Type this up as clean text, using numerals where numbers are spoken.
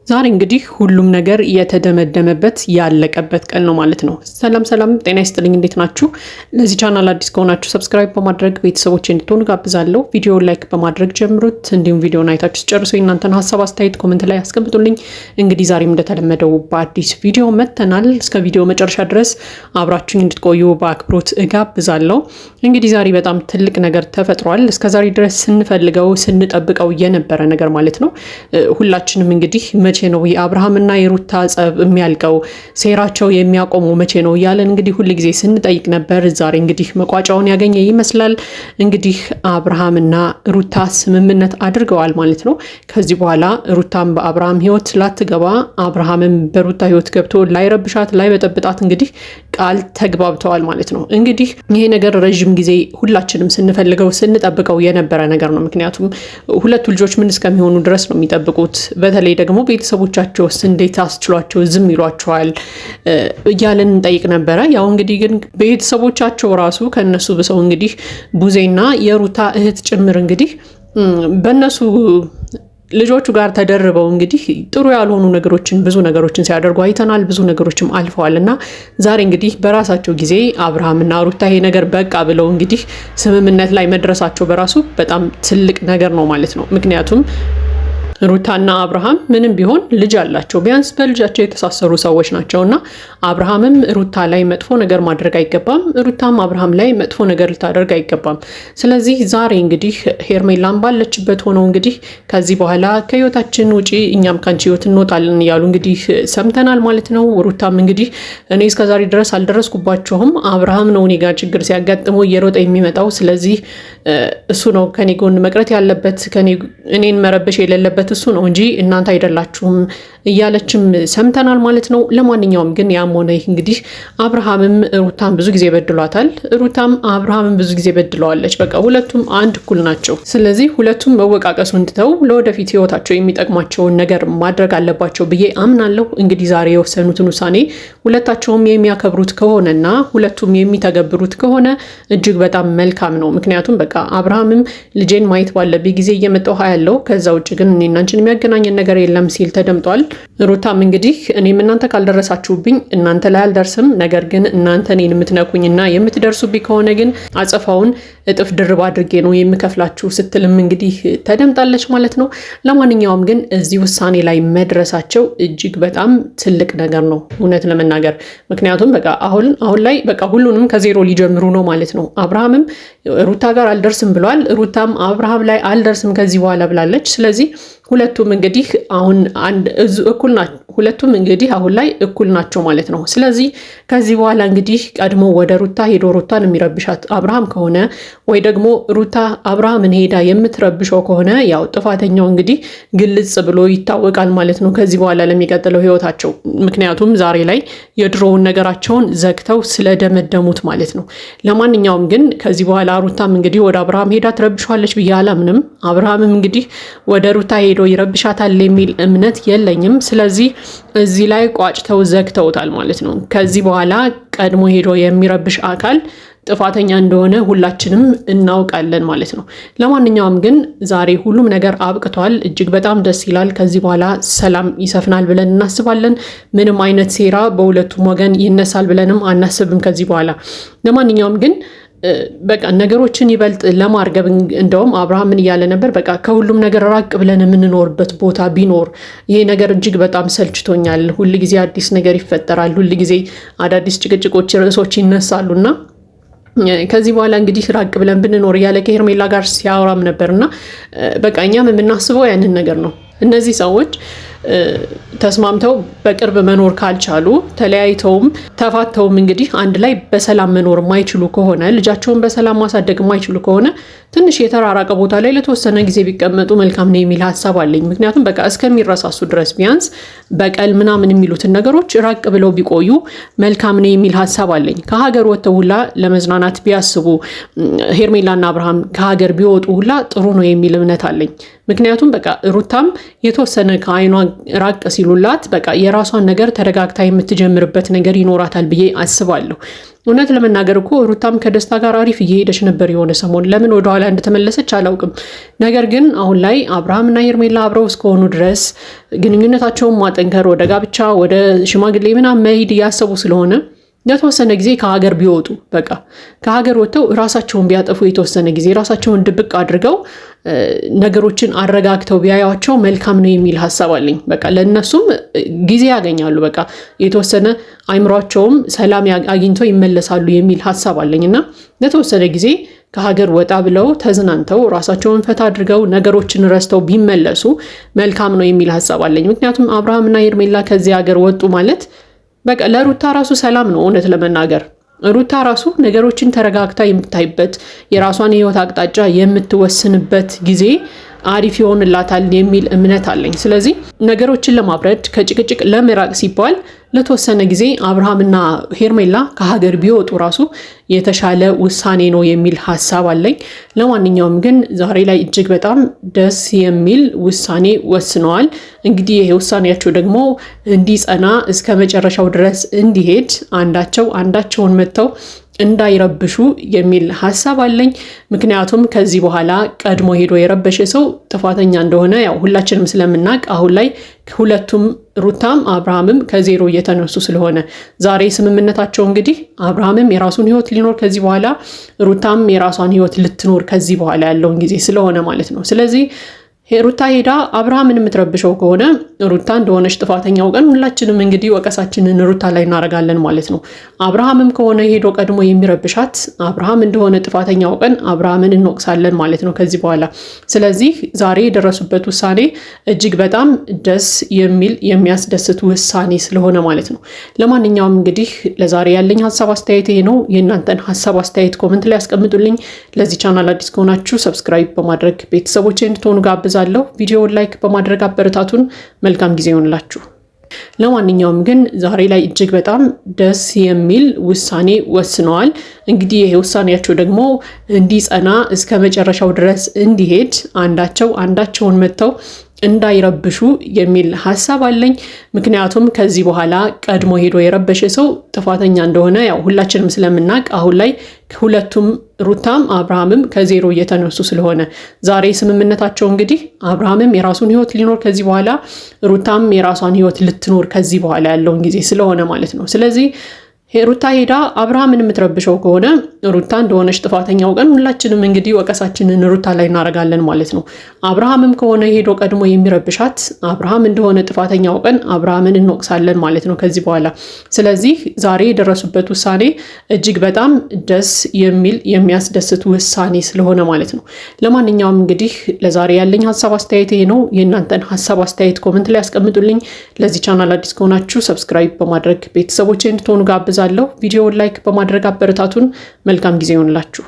ዛሬ እንግዲህ ሁሉም ነገር የተደመደመበት ያለቀበት ቀን ነው ማለት ነው። ሰላም ጤና ይስጥልኝ፣ እንዴት ናችሁ? ለዚህ ቻናል አዲስ ከሆናችሁ ሰብስክራይብ በማድረግ ቤተሰቦች እንድትሆኑ ጋብዛለሁ። ቪዲዮውን ላይክ በማድረግ ጀምሩት። እንዲሁም ቪዲዮውን አይታችሁ ጨርሶ እናንተን ሀሳብ አስተያየት ኮሜንት ላይ አስቀምጡልኝ። እንግዲህ ዛሬም እንደተለመደው በአዲስ ቪዲዮ መተናል። እስከ ቪዲዮ መጨረሻ ድረስ አብራችሁኝ እንድትቆዩ በአክብሮት እጋብዛለሁ። እንግዲህ ዛሬ በጣም ትልቅ ነገር ተፈጥሯል። እስከዛሬ ድረስ ስንፈልገው ስንጠብቀው የነበረ ነገር ማለት ነው። ሁላችንም እንግዲህ መቼ ነው የአብርሃምና የሩታ ጸብ የሚያልቀው፣ ሴራቸው የሚያቆመው መቼ ነው እያለን እንግዲህ ሁል ጊዜ ስንጠይቅ ነበር። ዛሬ እንግዲህ መቋጫውን ያገኘ ይመስላል። እንግዲህ አብርሃምና ሩታ ስምምነት አድርገዋል ማለት ነው። ከዚህ በኋላ ሩታም በአብርሃም ሕይወት ላትገባ፣ አብርሃምም በሩታ ሕይወት ገብቶ ላይረብሻት ላይበጠብጣት እንግዲህ ቃል ተግባብተዋል ማለት ነው። እንግዲህ ይሄ ነገር ረዥም ጊዜ ሁላችንም ስንፈልገው ስንጠብቀው የነበረ ነገር ነው። ምክንያቱም ሁለቱ ልጆች ምን እስከሚሆኑ ድረስ ነው የሚጠብቁት። በተለይ ደግሞ ቤተሰቦቻቸውስ እንዴት አስችሏቸው ዝም ይሏቸዋል እያለን እንጠይቅ ነበረ። ያው እንግዲህ ግን ቤተሰቦቻቸው ራሱ ከነሱ ብሰው እንግዲህ ቡዜና የሩታ እህት ጭምር እንግዲህ በነሱ ልጆቹ ጋር ተደርበው እንግዲህ ጥሩ ያልሆኑ ነገሮችን ብዙ ነገሮችን ሲያደርጉ አይተናል። ብዙ ነገሮችም አልፈዋል እና ዛሬ እንግዲህ በራሳቸው ጊዜ አብርሃምና ሩታ ይሄ ነገር በቃ ብለው እንግዲህ ስምምነት ላይ መድረሳቸው በራሱ በጣም ትልቅ ነገር ነው ማለት ነው። ምክንያቱም ሩታና አብርሃም ምንም ቢሆን ልጅ አላቸው። ቢያንስ በልጃቸው የተሳሰሩ ሰዎች ናቸው እና አብርሃምም ሩታ ላይ መጥፎ ነገር ማድረግ አይገባም፣ ሩታም አብርሃም ላይ መጥፎ ነገር ልታደርግ አይገባም። ስለዚህ ዛሬ እንግዲህ ሄርሜላም ባለችበት ሆነው እንግዲህ ከዚህ በኋላ ከህይወታችን ውጪ እኛም ከአንቺ ህይወት እንወጣለን እያሉ እንግዲህ ሰምተናል ማለት ነው። ሩታም እንግዲህ እኔ እስከዛሬ ድረስ አልደረስኩባቸውም፣ አብርሃም ነው እኔ ጋር ችግር ሲያጋጥመው እየሮጠ የሚመጣው፣ ስለዚህ እሱ ነው ከኔ ጎን መቅረት ያለበት፣ እኔን መረበሽ የሌለበት እሱ ነው እንጂ እናንተ አይደላችሁም እያለችም ሰምተናል ማለት ነው። ለማንኛውም ግን ያም ሆነ ይህ እንግዲህ አብርሃምም ሩታም ብዙ ጊዜ በድሏታል፣ ሩታም አብርሃምም ብዙ ጊዜ በድለዋለች። በቃ ሁለቱም አንድ እኩል ናቸው። ስለዚህ ሁለቱም መወቃቀሱን ትተው ለወደፊት ህይወታቸው የሚጠቅማቸውን ነገር ማድረግ አለባቸው ብዬ አምናለሁ። እንግዲህ ዛሬ የወሰኑትን ውሳኔ ሁለታቸውም የሚያከብሩት ከሆነና ሁለቱም የሚተገብሩት ከሆነ እጅግ በጣም መልካም ነው። ምክንያቱም በቃ አብርሃምም ልጄን ማየት ባለብኝ ጊዜ እየመጣሁ ያለው ከዛ ውጭ ግን እኔና አንቺን የሚያገናኘን ነገር የለም ሲል ተደምጧል። ሩታም እንግዲህ እኔም እናንተ ካልደረሳችሁብኝ እናንተ ላይ አልደርስም፣ ነገር ግን እናንተ እኔን የምትነኩኝና የምትደርሱብኝ ከሆነ ግን አጸፋውን እጥፍ ድርብ አድርጌ ነው የምከፍላችሁ ስትልም እንግዲህ ተደምጣለች ማለት ነው። ለማንኛውም ግን እዚህ ውሳኔ ላይ መድረሳቸው እጅግ በጣም ትልቅ ነገር ነው እውነት ለመናገር። ምክንያቱም በቃ አሁን ላይ በቃ ሁሉንም ከዜሮ ሊጀምሩ ነው ማለት ነው። አብርሃምም ሩታ ጋር አልደርስም ብሏል፣ ሩታም አብርሃም ላይ አልደርስም ከዚህ በኋላ ብላለች። ስለዚህ ሁለቱም እንግዲህ ሁለቱም እንግዲህ አሁን ላይ እኩል ናቸው ማለት ነው። ስለዚህ ከዚህ በኋላ እንግዲህ ቀድሞ ወደ ሩታ ሄዶ ሩታን የሚረብሻት አብርሃም ከሆነ ወይ ደግሞ ሩታ አብርሃምን ሄዳ የምትረብሸው ከሆነ ያው ጥፋተኛው እንግዲህ ግልጽ ብሎ ይታወቃል ማለት ነው ከዚህ በኋላ ለሚቀጥለው ህይወታቸው። ምክንያቱም ዛሬ ላይ የድሮውን ነገራቸውን ዘግተው ስለደመደሙት ማለት ነው። ለማንኛውም ግን ከዚህ በኋላ ሩታም እንግዲህ ወደ አብርሃም ሄዳ ትረብሸዋለች ብዬ አላምንም። አብርሃምም እንግዲህ ወደ ሩታ ሄዶ ይረብሻታል የሚል እምነት የለኝም። ስለዚህ እዚህ ላይ ቋጭተው ዘግተውታል ማለት ነው። ከዚህ በኋላ ቀድሞ ሄዶ የሚረብሽ አካል ጥፋተኛ እንደሆነ ሁላችንም እናውቃለን ማለት ነው። ለማንኛውም ግን ዛሬ ሁሉም ነገር አብቅቷል። እጅግ በጣም ደስ ይላል። ከዚህ በኋላ ሰላም ይሰፍናል ብለን እናስባለን። ምንም አይነት ሴራ በሁለቱም ወገን ይነሳል ብለንም አናስብም ከዚህ በኋላ። ለማንኛውም ግን በቃ ነገሮችን ይበልጥ ለማርገብ እንደውም አብርሃምን እያለ ነበር፣ በቃ ከሁሉም ነገር ራቅ ብለን የምንኖርበት ቦታ ቢኖር ይሄ ነገር እጅግ በጣም ሰልችቶኛል። ሁል ጊዜ አዲስ ነገር ይፈጠራል፣ ሁል ጊዜ አዳዲስ ጭቅጭቆች፣ ርዕሶች ይነሳሉና ከዚህ በኋላ እንግዲህ ራቅ ብለን ብንኖር እያለ ከሄርሜላ ጋር ሲያወራም ነበርና በቃ እኛም የምናስበው ያንን ነገር ነው። እነዚህ ሰዎች ተስማምተው በቅርብ መኖር ካልቻሉ ተለያይተውም ተፋተውም እንግዲህ አንድ ላይ በሰላም መኖር የማይችሉ ከሆነ ልጃቸውን በሰላም ማሳደግ የማይችሉ ከሆነ ትንሽ የተራራቀ ቦታ ላይ ለተወሰነ ጊዜ ቢቀመጡ መልካም ነው የሚል ሀሳብ አለኝ። ምክንያቱም በቃ እስከሚረሳሱ ድረስ ቢያንስ በቀል ምናምን የሚሉትን ነገሮች ራቅ ብለው ቢቆዩ መልካም ነው የሚል ሀሳብ አለኝ። ከሀገር ወጥተው ሁላ ለመዝናናት ቢያስቡ ሄርሜላና አብርሃም ከሀገር ቢወጡ ሁላ ጥሩ ነው የሚል እምነት አለኝ። ምክንያቱም በቃ ሩታም የተወሰነ ከአይኗ ራቅ ሲሉላት በቃ የራሷን ነገር ተረጋግታ የምትጀምርበት ነገር ይኖራታል ብዬ አስባለሁ። እውነት ለመናገር እኮ ሩታም ከደስታ ጋር አሪፍ እየሄደች ነበር የሆነ ሰሞን። ለምን ወደኋላ እንደተመለሰች አላውቅም። ነገር ግን አሁን ላይ አብርሃምና ሄርሜላ አብረው እስከሆኑ ድረስ ግንኙነታቸውን ማጠንከር፣ ወደ ጋብቻ ወደ ሽማግሌ ምናምን መሄድ እያሰቡ ስለሆነ ለተወሰነ ጊዜ ከሀገር ቢወጡ በቃ ከሀገር ወጥተው ራሳቸውን ቢያጠፉ የተወሰነ ጊዜ ራሳቸውን ድብቅ አድርገው ነገሮችን አረጋግተው ቢያዩዋቸው መልካም ነው የሚል ሀሳብ አለኝ። በቃ ለእነሱም ጊዜ ያገኛሉ። በቃ የተወሰነ አይምሯቸውም ሰላም አግኝተው ይመለሳሉ የሚል ሀሳብ አለኝ እና ለተወሰነ ጊዜ ከሀገር ወጣ ብለው ተዝናንተው ራሳቸውን ፈታ አድርገው ነገሮችን ረስተው ቢመለሱ መልካም ነው የሚል ሀሳብ አለኝ። ምክንያቱም አብርሃምና ሄርሜላ ከዚህ ሀገር ወጡ ማለት በቃ ለሩታ ራሱ ሰላም ነው። እውነት ለመናገር ሩታ ራሱ ነገሮችን ተረጋግታ የምታይበት የራሷን የህይወት አቅጣጫ የምትወስንበት ጊዜ አሪፍ ይሆንላታል የሚል እምነት አለኝ። ስለዚህ ነገሮችን ለማብረድ ከጭቅጭቅ ለመራቅ ሲባል ለተወሰነ ጊዜ አብርሃምና ሄርሜላ ከሀገር ቢወጡ ራሱ የተሻለ ውሳኔ ነው የሚል ሀሳብ አለኝ። ለማንኛውም ግን ዛሬ ላይ እጅግ በጣም ደስ የሚል ውሳኔ ወስነዋል። እንግዲህ ይሄ ውሳኔያቸው ደግሞ እንዲጸና እስከ መጨረሻው ድረስ እንዲሄድ አንዳቸውን መጥተው እንዳይረብሹ የሚል ሀሳብ አለኝ። ምክንያቱም ከዚህ በኋላ ቀድሞ ሄዶ የረበሸ ሰው ጥፋተኛ እንደሆነ ያው ሁላችንም ስለምናውቅ አሁን ላይ ሁለቱም ሩታም አብርሃምም ከዜሮ እየተነሱ ስለሆነ ዛሬ ስምምነታቸው እንግዲህ አብርሃምም የራሱን ህይወት ሊኖር ከዚህ በኋላ ሩታም የራሷን ህይወት ልትኖር ከዚህ በኋላ ያለውን ጊዜ ስለሆነ ማለት ነው። ስለዚህ ሩታ ሄዳ አብርሃምን የምትረብሸው ከሆነ ሩታ እንደሆነች ጥፋተኛው ቀን ሁላችንም እንግዲህ ወቀሳችንን ሩታ ላይ እናደርጋለን ማለት ነው። አብርሃምም ከሆነ ሄዶ ቀድሞ የሚረብሻት አብርሃም እንደሆነ ጥፋተኛው ቀን አብርሃምን እንወቅሳለን ማለት ነው ከዚህ በኋላ። ስለዚህ ዛሬ የደረሱበት ውሳኔ እጅግ በጣም ደስ የሚል የሚያስደስት ውሳኔ ስለሆነ ማለት ነው። ለማንኛውም እንግዲህ ለዛሬ ያለኝ ሀሳብ አስተያየት ይሄ ነው። የእናንተን ሀሳብ አስተያየት ኮመንት ላይ ያስቀምጡልኝ። ለዚህ ቻናል አዲስ ከሆናችሁ ሰብስክራይብ በማድረግ ቤተሰቦቼ እንድትሆኑ ጋብዛለሁ። ቪዲዮውን ላይክ በማድረግ አበረታቱን። መልካም ጊዜ ይሆንላችሁ። ለማንኛውም ግን ዛሬ ላይ እጅግ በጣም ደስ የሚል ውሳኔ ወስነዋል። እንግዲህ ይሄ ውሳኔያቸው ደግሞ እንዲጸና እስከ መጨረሻው ድረስ እንዲሄድ አንዳቸውን መጥተው እንዳይረብሹ የሚል ሀሳብ አለኝ። ምክንያቱም ከዚህ በኋላ ቀድሞ ሄዶ የረበሸ ሰው ጥፋተኛ እንደሆነ ያው ሁላችንም ስለምናውቅ አሁን ላይ ሁለቱም ሩታም አብርሃምም ከዜሮ እየተነሱ ስለሆነ ዛሬ ስምምነታቸው እንግዲህ አብርሃምም የራሱን ህይወት ሊኖር ከዚህ በኋላ ሩታም የራሷን ህይወት ልትኖር ከዚህ በኋላ ያለውን ጊዜ ስለሆነ ማለት ነው። ስለዚህ ሩታ ሄዳ አብርሃምን የምትረብሸው ከሆነ ሩታ እንደሆነች ጥፋተኛው ቀን ሁላችንም እንግዲህ ወቀሳችንን ሩታ ላይ እናደርጋለን ማለት ነው። አብርሃምም ከሆነ ሄዶ ቀድሞ የሚረብሻት አብርሃም እንደሆነ ጥፋተኛው ቀን አብርሃምን እንወቅሳለን ማለት ነው ከዚህ በኋላ። ስለዚህ ዛሬ የደረሱበት ውሳኔ እጅግ በጣም ደስ የሚል የሚያስደስት ውሳኔ ስለሆነ ማለት ነው። ለማንኛውም እንግዲህ ለዛሬ ያለኝ ሀሳብ አስተያየት ይሄ ነው። የእናንተን ሀሳብ አስተያየት ኮመንት ላይ ያስቀምጡልኝ። ለዚህ ቻናል አዲስ ከሆናችሁ ሰብስክራይብ በማድረግ ቤተሰቦቼ እንድትሆኑ ጋብዛለሁ። ቪዲዮውን ላይክ በማድረግ አበረታቱን። መልካም ጊዜ ይሆንላችሁ።